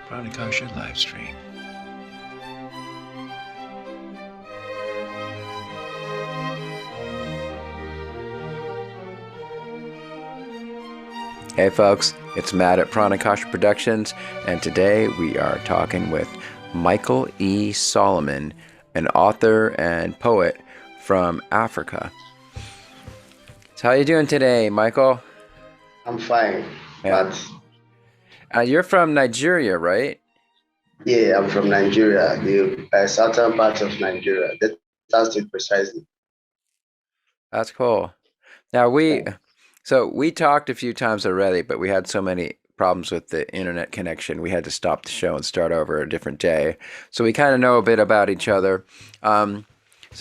Pranakasha live stream. Hey folks, it's Matt at Pranakasha Productions, and today we are talking with Michael E. Solomon, an author and poet from Africa. So how you doing today, Michael? I'm fine, Yeah. You're from Nigeria, right? Yeah, I'm from Nigeria, the southern part of Nigeria. That's it precisely. That's cool. Now we Yeah. talked a few times already, but we had so many problems with the internet connection. We had to stop the show and start over a different day. So we kind of know a bit about each other. Um,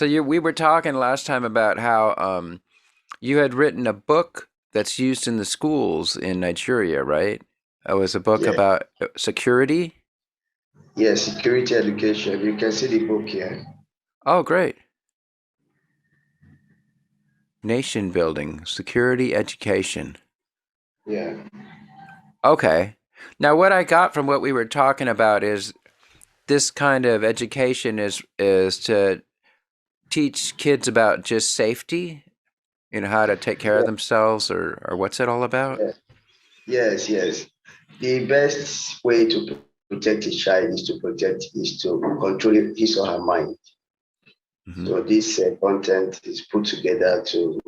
we were talking last time about how you had written a book that's used in the schools in Nigeria, right? It was a book Yeah, about security. yeah, security education. You can see the book here. Oh, great. Nation building, security education. Yeah, Okay. Now, what I got from what we were talking about is this kind of education is to teach kids about just safety, how to take care of yeah, themselves, or what's it all about? yeah. Yes, yes. The best way to protect a child is to control his or her mind. Hmm. So this content is put together to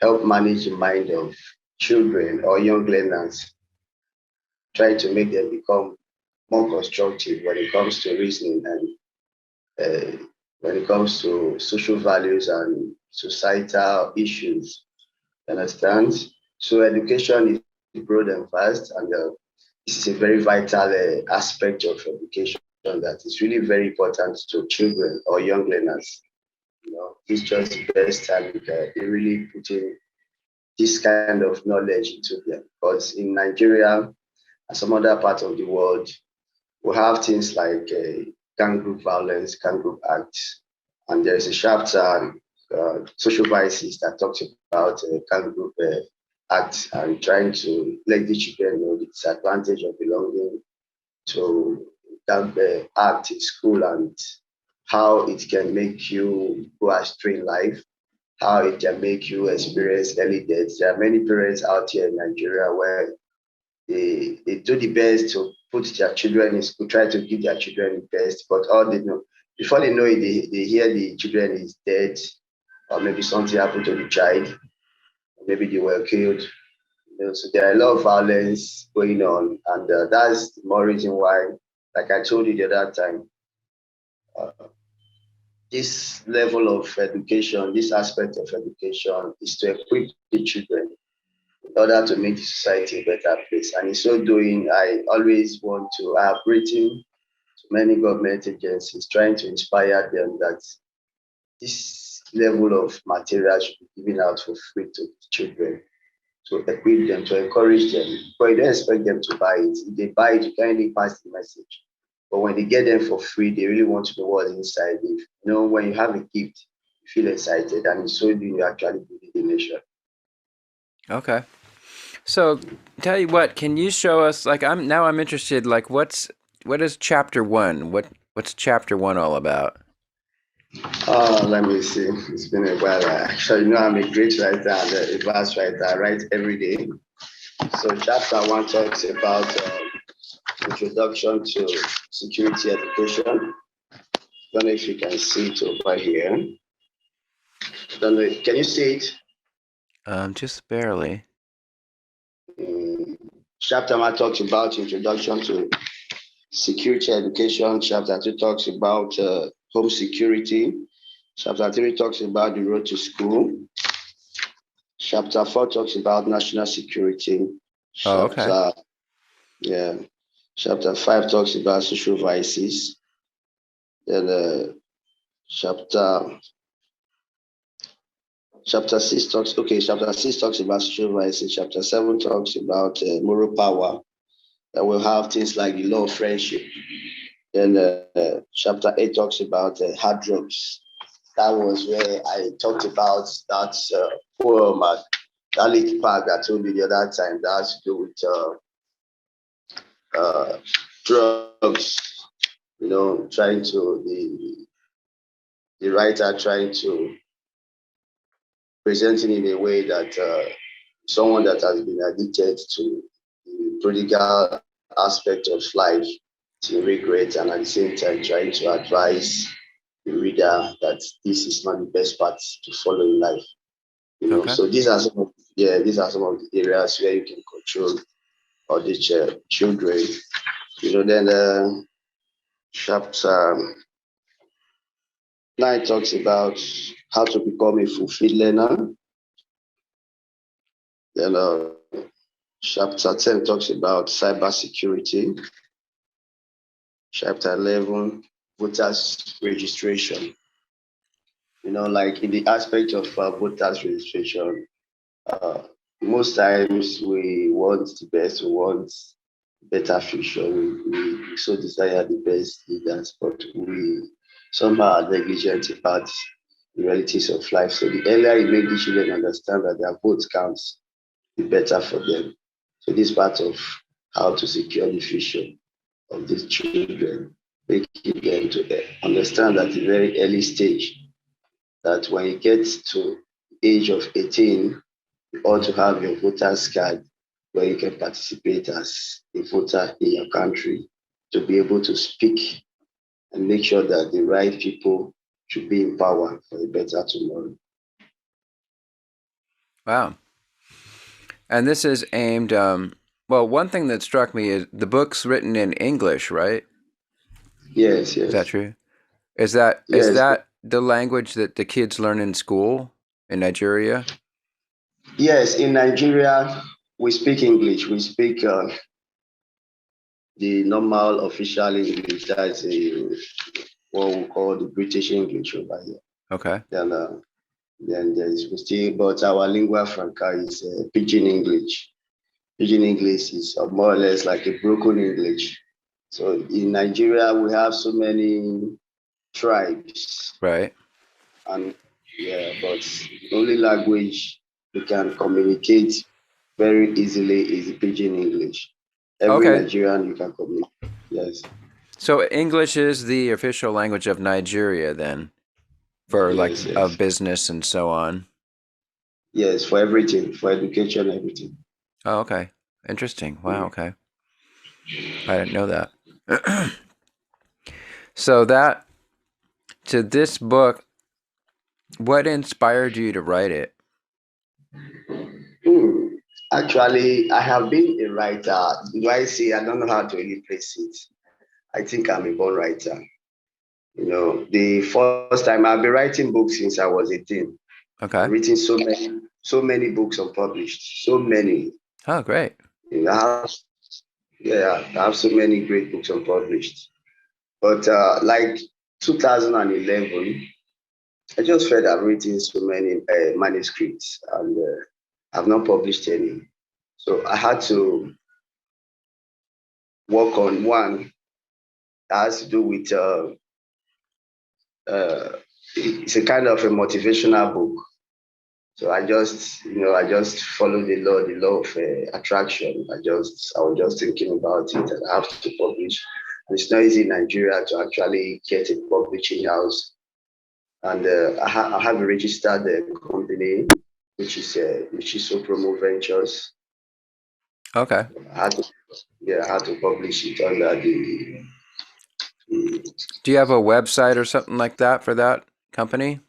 help manage the mind of children or young learners, try to make them become more constructive when it comes to reasoning and when it comes to social values and societal issues. Understand? So education is broad and vast, and this is a very vital aspect of education that is really very important to children or young learners. It's just the best time you can really put in this kind of knowledge into them. Because in Nigeria and some other parts of the world, we have things like gang group violence, gang group acts, and there is a chapter on social vices that talks about gang group acts and trying to let the children know the disadvantage of belonging to gang act in school and how it can make you go astray in life, how it can make you experience early death. There are many parents out here in Nigeria where they do the best to put their children in school, try to give their children the best, but all they know, before they know it, they hear the children is dead, or maybe something happened to the child, or maybe they were killed. So there are a lot of violence going on, and that's the more reason why, like I told you the other time, uh, this level of education, this aspect of education is to equip the children in order to make the society a better place. And in so doing, I always want to, I have written to many government agencies trying to inspire them that this level of material should be given out for free to children, to equip them, to encourage them. But you don't expect them to buy it. If they buy it, you can't really pass the message. But when they get them for free, they really want to know what's inside. If when you have a gift, you feel excited, and in so doing, you actually build the nation. Okay. So tell you what, can you show us, like, I'm interested, like, what is chapter one? What's chapter one all about? Let me see. It's been a while. Actually, I'm a great writer and a verse writer. I write every day. So, chapter one talks about introduction to security education. Don't know if you can see it over here. Don't know. Can you see it? Just barely. Mm, Chapter one talks about introduction to security education. Chapter two talks about home security. Chapter three talks about the road to school. Chapter four talks about national security. Oh, okay. Chapter yeah, chapter five talks about social vices. Then chapter chapter six talks chapter six talks about social vices. Chapter seven talks about moral power. Then we'll have things like the law of friendship. Then chapter eight talks about hard drugs. That was where I talked about that poem at that little park that I told you the other time that has to do with uh, drugs. Trying to the writer trying to present it in a way that someone that has been addicted to the prodigal aspect of life to regret, and at the same time trying to advise the reader that this is not the best path to follow in life. Okay. So these are some of the areas where you can control all the children. Then chapter 9 talks about how to become a fulfilled learner. Then chapter 10 talks about cybersecurity. Chapter 11, voters registration. Like in the aspect of voters registration, uh, most times we want the best, we want better future, we so desire the best leaders, but we somehow are negligent about the realities of life. So the earlier you make the children understand that their vote counts, the better for them. So this part of how to secure the future of these children, making them to understand at a very early stage that when you get to the age of 18, you ought to have your voter's card where you can participate as a voter in your country to be able to speak and make sure that the right people should be in power for a better tomorrow. Wow. And this is aimed. Well, one thing that struck me is the book's written in English, right? Yes, Is that yes, true? Is yes, that the language that the kids learn in school in Nigeria? yes. In Nigeria, we speak English. We speak the normal official English. That's what we call the British English over here. Okay. Then there is we still, but our lingua franca is Pidgin English. Pidgin English is more or less like a broken English. So in Nigeria, we have so many tribes, Right. and yeah, but the only language we can communicate very easily is Pidgin English. Every Okay. Nigerian you can communicate. Yes, So English is the official language of Nigeria then, for like yes, a yes, business and so on. yes, for everything, for education, everything. Oh, okay. Interesting. Wow. Mm. Okay. I didn't know that. So that to this book, what inspired you to write it? Hmm. Actually, I have been a writer. Do I say I don't know how to really place it? I think I'm a born writer. The first time I've been writing books since I was 18. I've Okay. written so many books unpublished, so many. Oh, great. I have, yeah, I have so many great books unpublished. But like 2011, I just felt I've written so many manuscripts, and I've not published any. So I had to work on one that has to do with it's a kind of a motivational book. So I just follow the law of attraction. I was just thinking about it, and I have to publish. And it's not easy in Nigeria to actually get a publishing house. And I have a registered company, which is so promo ventures. Okay. I had to, yeah, I had to publish it under the Do you have a website or something like that for that company?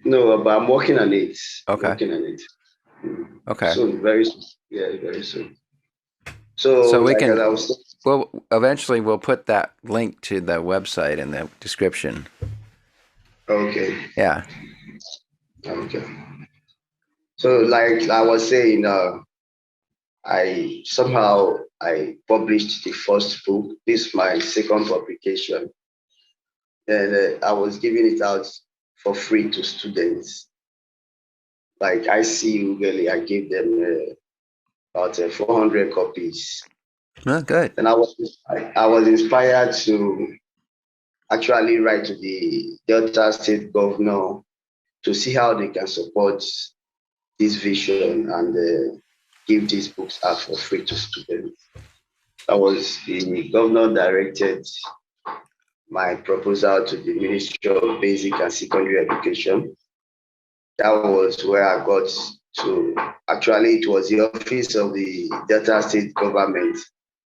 no, but I'm working on it. Okay. Working on it. Okay. Soon, very soon. Yeah, very soon. So, So we like as can, I was well, eventually we'll put that link to the website in the description. okay, Yeah. okay. So, like I was saying, I published the first book. This is my second publication, and I was giving it out for free to students. Like I see, really, I gave them about 400 copies, Oh, good. and I was inspired to actually write to the Delta State governor to see how they can support this vision and give these books out for free to students. That was the governor directed my proposal to the Ministry of Basic and Secondary Education. That was where I got to. Actually, it was the office of the Delta State government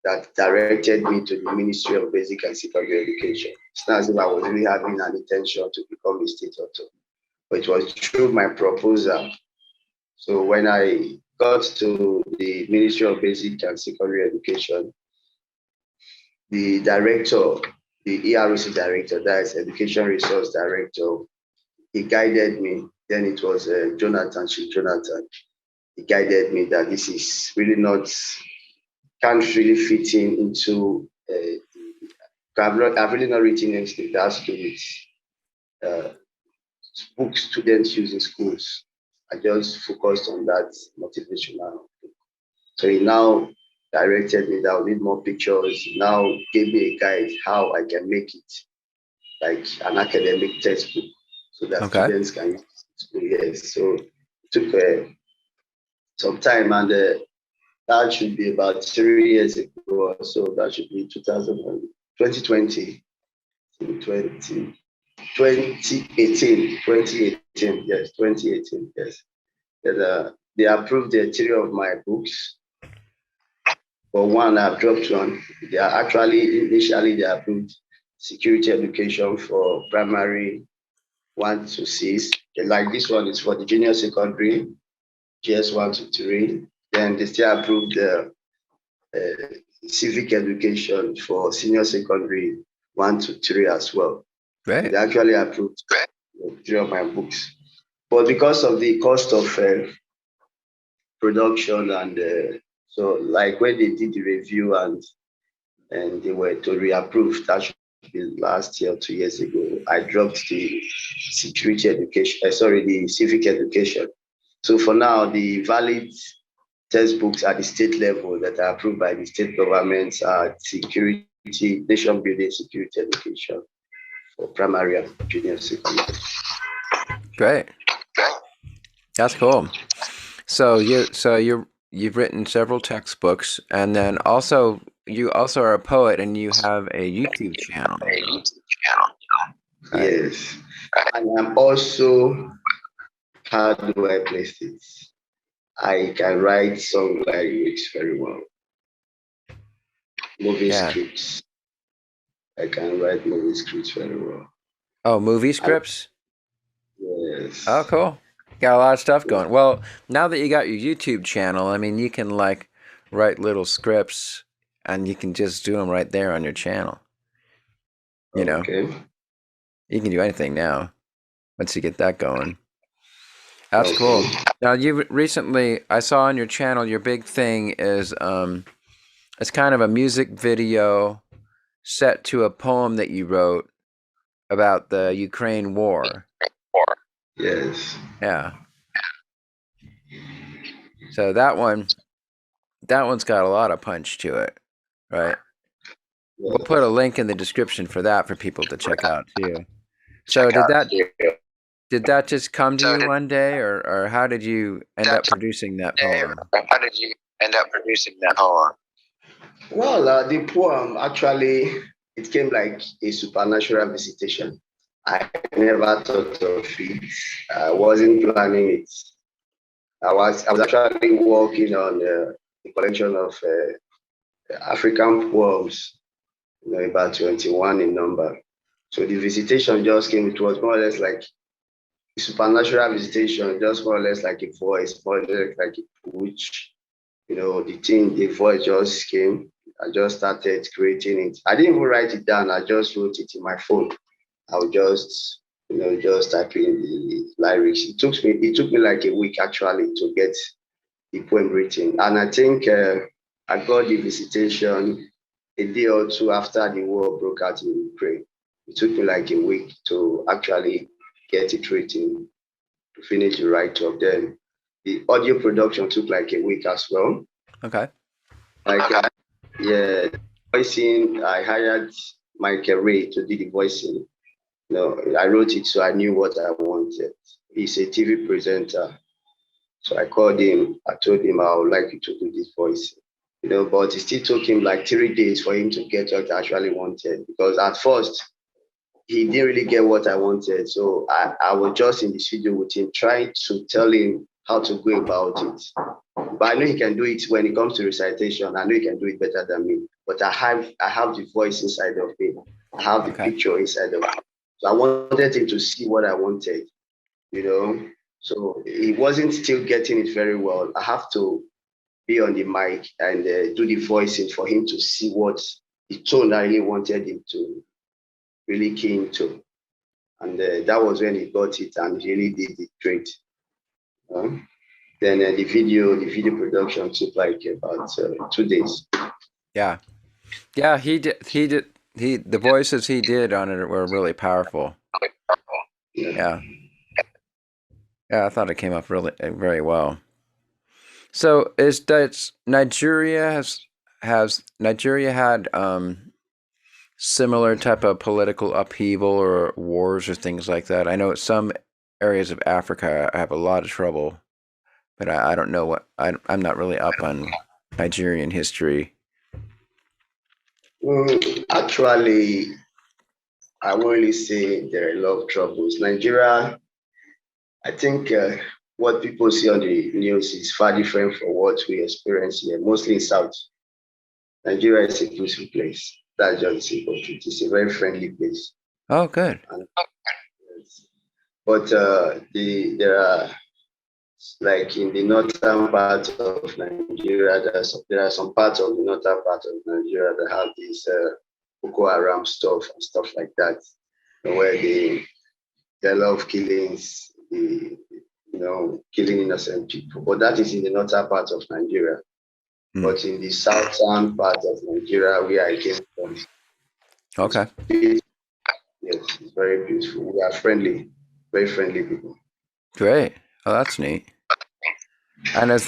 that directed me to the Ministry of Basic and Secondary Education. It's not as if I was really having an intention to become a state author, but it was through my proposal. So when I got to the Ministry of Basic and Secondary Education, the director, the EROC director, that is Education Resource Director, he guided me. Then it was Jonathan, Chief Jonathan. He guided me that this is really not, can't really fit in into, I've really not written anything that has to do with books students use in schools. I just focused on that motivational. So he now directed me that I need more pictures. He now gave me a guide how I can make it like an academic textbook so that Okay. students can use it. Yes. So it took some time, and that should be about 3 years ago or so. That should be 2020, 2018, yes, 2018, yes. And, they approved the three of my books. For one, I've dropped one. They are actually, initially, they approved security education for primary 1 to 6. Like this one is for the junior secondary, GS 1 to 3. Then they still approved the civic education for senior secondary 1 to 3 as well. Great. They actually approved three of my books. But because of the cost of production and so like when they did the review and they were to reapprove, that should be last year or 2 years ago, I dropped the security education, sorry, the civic education. So for now, the valid textbooks at the state level that are approved by the state governments are security, nation building security education for primary and junior secondary. Great. That's cool. You've written several textbooks, and then also you also are a poet, and you have a YouTube channel. Right? Yes. And I'm also, how do I place it? I can write song lyrics very well. Movie Yeah. scripts. I can write movie scripts very well. Oh, movie scripts? Yes. Oh, cool. Got a lot of stuff going. Well, now that you got your YouTube channel, I mean, you can like write little scripts and you can just do them right there on your channel. You know, Okay. you can do anything now once you get that going. That's Okay. cool. Now, you recently, I saw on your channel, your big thing is it's kind of a music video set to a poem that you wrote about the Ukraine war. Yes. Yeah. So that one's got a lot of punch to it, right? We'll put a link in the description for that for people to check out too. So did that just come to you one day, or how did you end up producing that poem? Well, the poem actually, it came like a supernatural visitation. I never thought of it. I wasn't planning it. I was actually working on a collection of African poems, about 21 in number. So the visitation just came. It was more or less like a supernatural visitation, just more or less like a voice, more or less like a push. The voice just came. I just started creating it. I didn't even write it down. I just wrote it in my phone. I would just type in the lyrics. It took me like a week actually to get the poem written. And I think I got the visitation a day or two after the war broke out in Ukraine. It took me like a week to actually get it written, to finish the write-up. Then the audio production took like a week as well. Okay. Yeah, voicing, I hired Michael Ray to do the voicing. I wrote it so I knew what I wanted. He's a TV presenter. So I called him, I told him I would like you to do this voice. but it still took him like 3 days for him to get what I actually wanted. Because at first, he didn't really get what I wanted. So I was just in the studio with him, trying to tell him how to go about it. But I know he can do it when it comes to recitation. I know he can do it better than me. But I have the voice inside of me. I have the Okay. picture inside of me. So I wanted him to see what I wanted, you know. So he wasn't still getting it very well. I have to be on the mic and do the voicing for him to see what the tone I really wanted him to really key into. And that was when he got it and really did it great. Then the video production took like about 2 days. Yeah. Yeah, the voices he did on it were really powerful. Yeah. Yeah. Yeah, I thought it came up really very well. So is that Nigeria has Nigeria had similar type of political upheaval or wars or things like that? I know some areas of Africa have a lot of trouble, but I don't know I'm not really up on Nigerian history. Actually, I won't really say there are a lot of troubles. Nigeria, I think what people see on the news is far different from what we experience here, mostly in South. Nigeria is a peaceful place. That's just the simple truth. It's a very friendly place. Oh, good. And, but there are, like in the northern part of Nigeria, there are some parts of the northern part of Nigeria that have this Boko Haram stuff and stuff like that, where there are a lot of killings, killing innocent people. But that is in the northern part of Nigeria. Hmm. But in the southern part of Nigeria, where I came from, Okay. yes, it's very beautiful. We are friendly, very friendly people. Great. Oh, that's neat. And is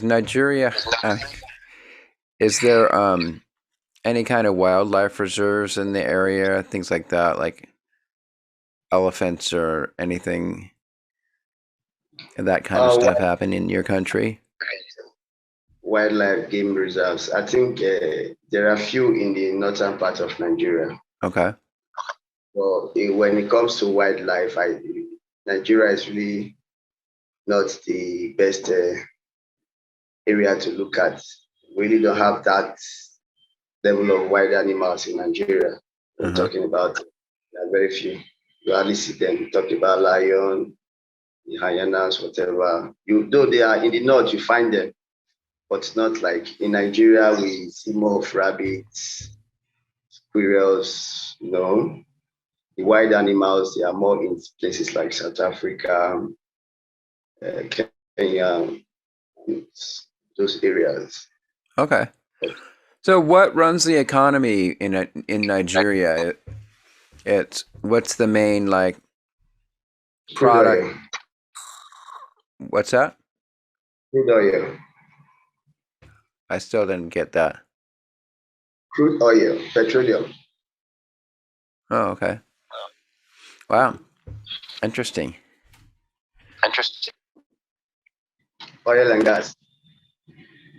Nigeria is there any kind of wildlife reserves in the area, things like that, like elephants or anything that kind of Uh, stuff happen in your country? Wildlife game reserves. I think there are few in the northern part of Nigeria. Okay. Well, when it comes to wildlife, Nigeria is really not the best area to look at. We really don't have that level of wild animals in Nigeria. We're Uh-huh. talking about there are very few. You hardly see them. We talk about lion, the hyenas, whatever. Though they are in the north, you find them, but not like in Nigeria. We see more of rabbits, squirrels. The wild animals. They are more in places like South Africa, Kenya, and those areas. Okay. So what runs the economy in Nigeria? It's what's the main like Crude product? oil, What's that? crude oil, I still didn't get that. crude oil, petroleum. Oh, okay. Wow. Interesting. Interesting. Oil and gas.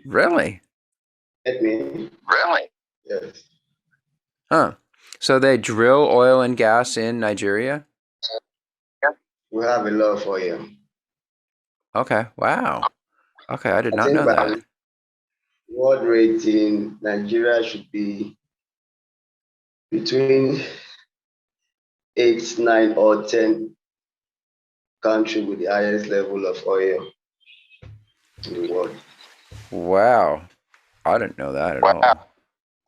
Really? Let me. Really? Yes. Huh. So they drill oil and gas in Nigeria? We have a lot of oil. Okay. Wow. Okay, I did I not think know by that. world rating, Nigeria should be between 8, 9, or 10 country with the highest level of oil in the world. Wow. I didn't know that at Wow. all.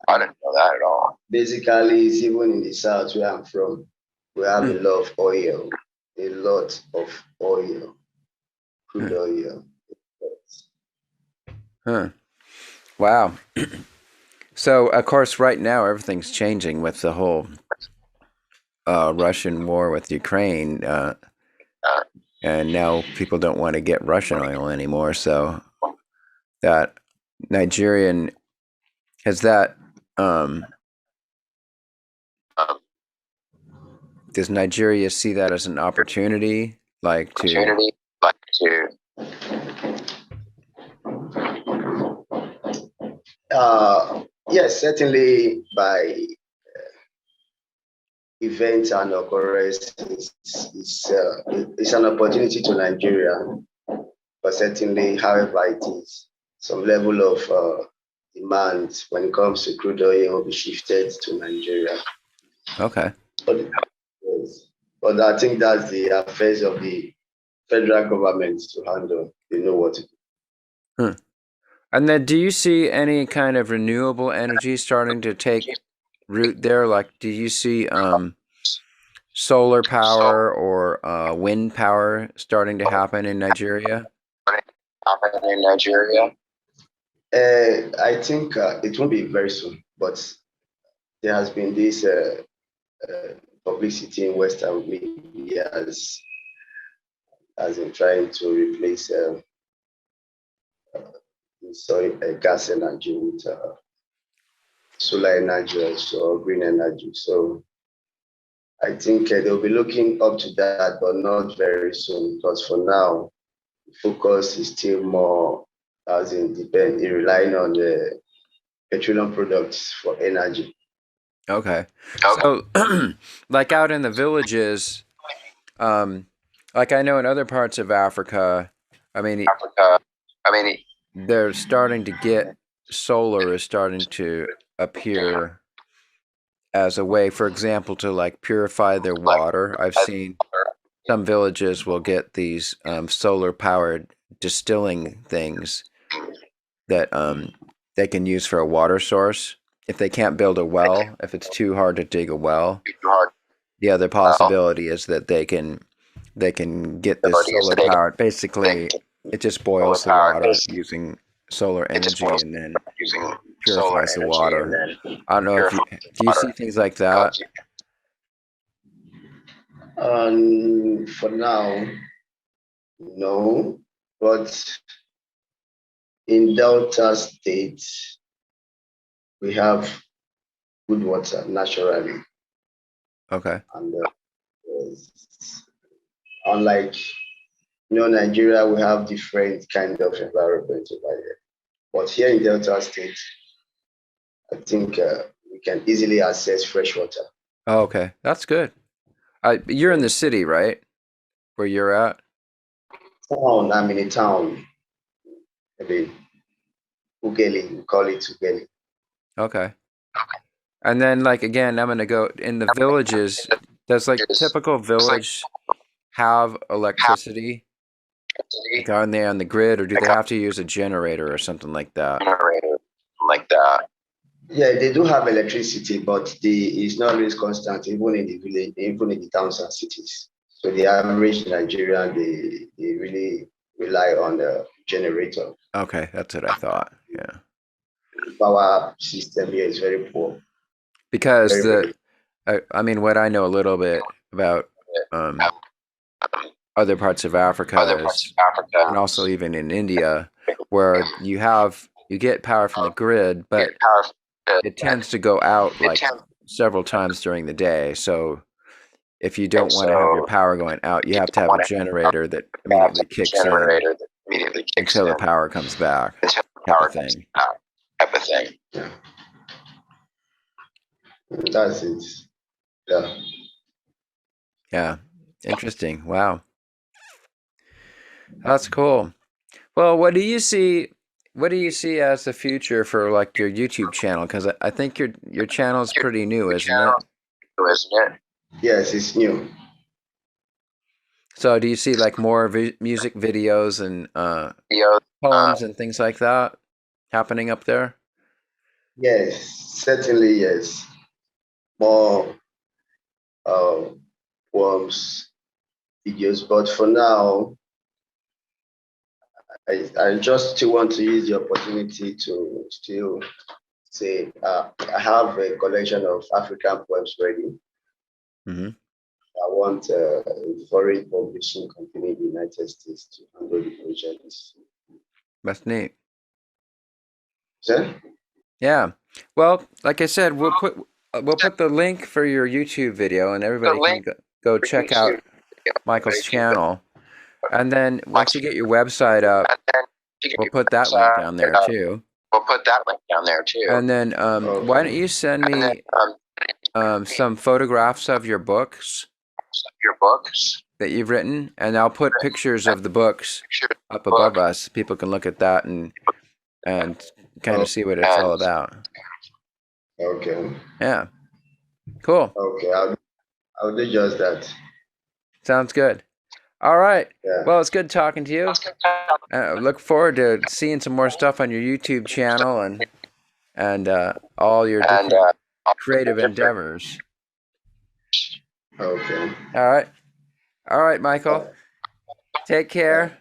I didn't know that at all. Basically, it's even in the south where I'm from, we have a Hmm. lot of oil, a lot of oil, crude Hmm. oil. Huh. Wow. So, of course, right now everything's changing with the whole Russian war with Ukraine, and now people don't want to get Russian oil anymore. So that Nigerian has that. Um, does Nigeria see that as an opportunity, like to? Opportunity, like to Yes, certainly by events and occurrences, it's an opportunity to Nigeria, but certainly, however it is, some level of demand when it comes to crude oil will be shifted to Nigeria. Okay. But, yes, but I think that's the affairs of the federal government to handle. They know what to do. Hmm. And then, do you see any kind of renewable energy starting to take root there? Like, do you see solar power or wind power starting to happen in Nigeria? I think it won't be very soon, but there has been this uh, publicity in Western media as in trying to replace gas energy with solar energy or green energy. So I think they'll be looking up to that, but not very soon, because for now, the focus is still more as in relying on the petroleum products for energy. Okay. So, like out in the villages, um, like I know in other parts of Africa, I mean, they're starting to get solar is starting to appear as a way, for example, to like purify their water. I've seen some villages will get these solar powered distilling things that they can use for a water source. If they can't build a well, if it's too hard to dig a well, the other possibility is that they can get this solar powered. Basically, it just boils the water using solar energy and then purifies the water. I don't know if you do you see things like that? For now, no, but in Delta State, we have good water naturally, Okay. and unlike Nigeria, we have different kind of environment over here. But here in Delta State, I think we can easily access fresh water. Oh, okay. That's good. You're in the city, right? Where you're at? I'm in a town, maybe Ugeli, we call it Ugeli. Okay. And then, like, again, I'm gonna go in the villages. Does like typical village have electricity? Like, are they on the grid, or do they have to use a generator or something like that? Yeah, they do have electricity, but it's not always constant, even in the village, even in the towns and cities. So the average Nigerian, they really rely on the generator. Okay, that's what I thought. Yeah, Power system here is very poor, because very, very. I mean, what I know a little bit about um, other parts of Africa is, and also even in India, where you get power from the grid, but it tends to go out like several times during the day. So if you don't want to have your power going out, you have to have a generator that immediately kicks in until the power comes back, type of thing. Yeah, that's it. Yeah. Yeah, interesting. Wow, that's cool. Well, what do you see? What do you see as the future for like your YouTube channel? Because I think your channel is pretty new, isn't it? Yes, it's new. So do you see like more music videos and poems and things like that happening up there? Yes, certainly yes. More uh, poems, videos, but for now, I just still want to use the opportunity to still say I have a collection of African poems ready. Hmm. I want a foreign publishing company in the United States to handle the project. That's neat. Sir? Yeah. Well, like I said, we'll put the link for your YouTube video, and everybody can go check out Michael's channel. And then once you get your website up, we'll put that link down there too. We'll put that link down there too. And then why don't you send me some photographs of your books that you've written, and I'll put pictures of the books up above us. People can look at that and kind of see what it's all about. Okay. Yeah. Cool. Okay. I'll do just that. Sounds good. All right. Yeah. Well, it's good talking to you. Look forward to seeing some more stuff on your YouTube channel and all your different creative endeavors. Okay. All right, Michael. Take care.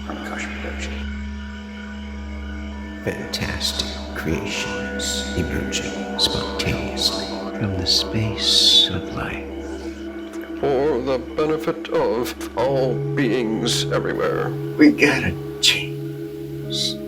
Pranakasha production. Fantastic creations emerging spontaneously from the space of life. For the benefit of all beings everywhere. We gotta change.